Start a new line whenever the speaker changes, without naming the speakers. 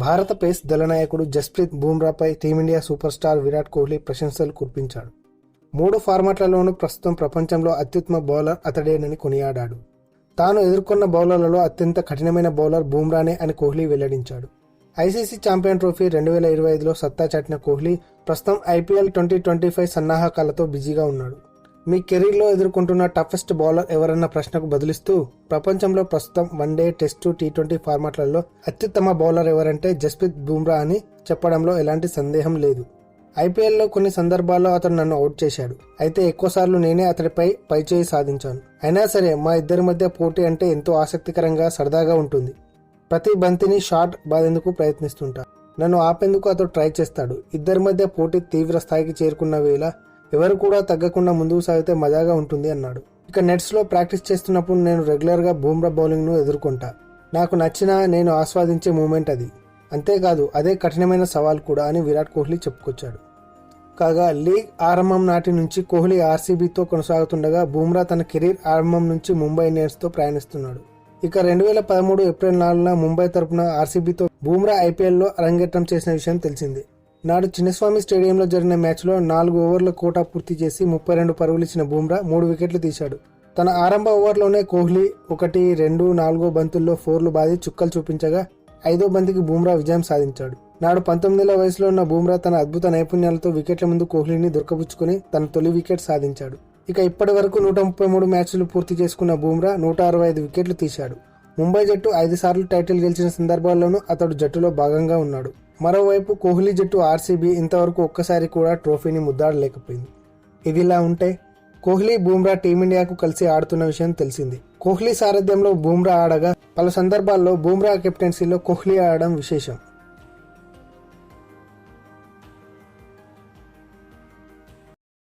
భారత పేస్ దళనాయకుడు జస్ప్రీత్ బుమ్రాపై team India super star Virat Kohli ప్రశంసలు కురిపించాడు. 3 ఫార్మాట్లలోనూ ప్రస్తుతం ప్రపంచంలో అత్యుత్తమ బౌలర్ అతడేనని కొనియాడాడు. తాను ఎదుర్కొన్న బౌలర్లలో అత్యంత కఠినమైన బౌలర్ బుమ్రానే అని కోహ్లీ వెల్లడించాడు. ఐసీసీ ఛాంపియన్ ట్రోఫీ 2025లో సత్తా చాటిన కోహ్లీ ప్రస్తుతం ఐపీఎల్ 2025 సన్నాహకాలతో బిజీగా ఉన్నాడు. మీ కెరీర్లో ఎదుర్కొంటున్న టఫెస్ట్ బౌలర్ ఎవరన్న ప్రశ్నకు బదులిస్తూ ప్రపంచంలో ప్రస్తుతం వన్డే, టెస్టు, టీ20 ఫార్మాట్లలో అత్యుత్తమ బౌలర్ ఎవరంటే జస్ప్రీత్ బుమ్రా అని చెప్పడంలో ఎలాంటి సందేహం లేదు. ఐపీఎల్లో కొన్ని సందర్భాల్లో అతను నన్ను అవుట్ చేశాడు. అయితే ఎక్కువసార్లు నేనే అతడిపై పైచేయి సాధించాను. అయినా సరే మా ఇద్దరి మధ్య పోటీ అంటే ఎంతో ఆసక్తికరంగా, సరదాగా ఉంటుంది. ప్రతి బంతిని షాట్ బాదేందుకు ప్రయత్నిస్తుంటా. నన్ను ఆపేందుకు అతడు ట్రై చేస్తాడు. ఇద్దరి మధ్య పోటీ తీవ్ర స్థాయికి చేరుకున్న వేళ ఎవరు కూడా తగ్గకుండా ముందుకు సాగితే మజాగా ఉంటుంది అన్నాడు. ఇక నెట్స్లో ప్రాక్టీస్ చేస్తున్నప్పుడు నేను రెగ్యులర్గా బుమ్రా బౌలింగ్ను ఎదుర్కొంటా. నాకు నచ్చిన, నేను ఆస్వాదించే మూమెంట్ అది. అంతేకాదు అదే కఠినమైన సవాల్ కూడా అని విరాట్ కోహ్లీ చెప్పుకొచ్చాడు. కాగా లీగ్ ఆరంభం నాటి నుంచి కోహ్లీ ఆర్సీబీతో కొనసాగుతుండగా బుమ్రా తన కెరీర్ ఆరంభం నుంచి ముంబై ఇండియన్స్తో ప్రయాణిస్తున్నాడు. ఇక 2013 ఏప్రిల్ 4న ముంబై తరపున ఆర్సీబీతో బుమ్రా ఐపీఎల్లో అరంగేట్రం చేసిన విషయం తెలిసిందే. నాడు చిన్నస్వామి స్టేడియంలో జరిగిన మ్యాచ్లో 4 ఓవర్ల కోటా పూర్తి చేసి 32 పరుగులు ఇచ్చిన బుమ్రా 3 వికెట్లు తీశాడు. తన ఆరంభ ఓవర్లోనే కోహ్లీ 1, 2, 4 బంతుల్లో 4లు బాది చుక్కలు చూపించగా 5వ బంతికి బుమ్రా విజయం సాధించాడు. నాడు 19 ఏళ్ల వయసులో ఉన్న బుమ్రా తన అద్భుత నైపుణ్యాలతో వికెట్ల ముందు కోహ్లీని దొరకబుచ్చుకుని తన తొలి వికెట్ సాధించాడు. ఇక ఇప్పటి వరకు 133 మ్యాచ్లు పూర్తి చేసుకున్న బుమ్రా 165 వికెట్లు తీశాడు. ముంబై జట్టు 5 సార్లు టైటిల్ గెలిచిన సందర్భాల్లోనూ అతడు జట్టులో భాగంగా ఉన్నాడు. మరోవైపు కోహ్లీ జట్టు ఆర్సీబీ ఇంతవరకు ఒక్కసారి కూడా ట్రోఫీని ముద్దాడలేకపోయింది. ఇదిలా ఉంటే కోహ్లీ, బుమ్రా టీమిండియాకు కలిసి ఆడుతున్న విషయం తెలిసింది. కోహ్లీ సారథ్యంలో బుమ్రా ఆడగా పలు సందర్భాల్లో బుమ్రా కెప్టెన్సీలో కోహ్లీ ఆడడం విశేషం.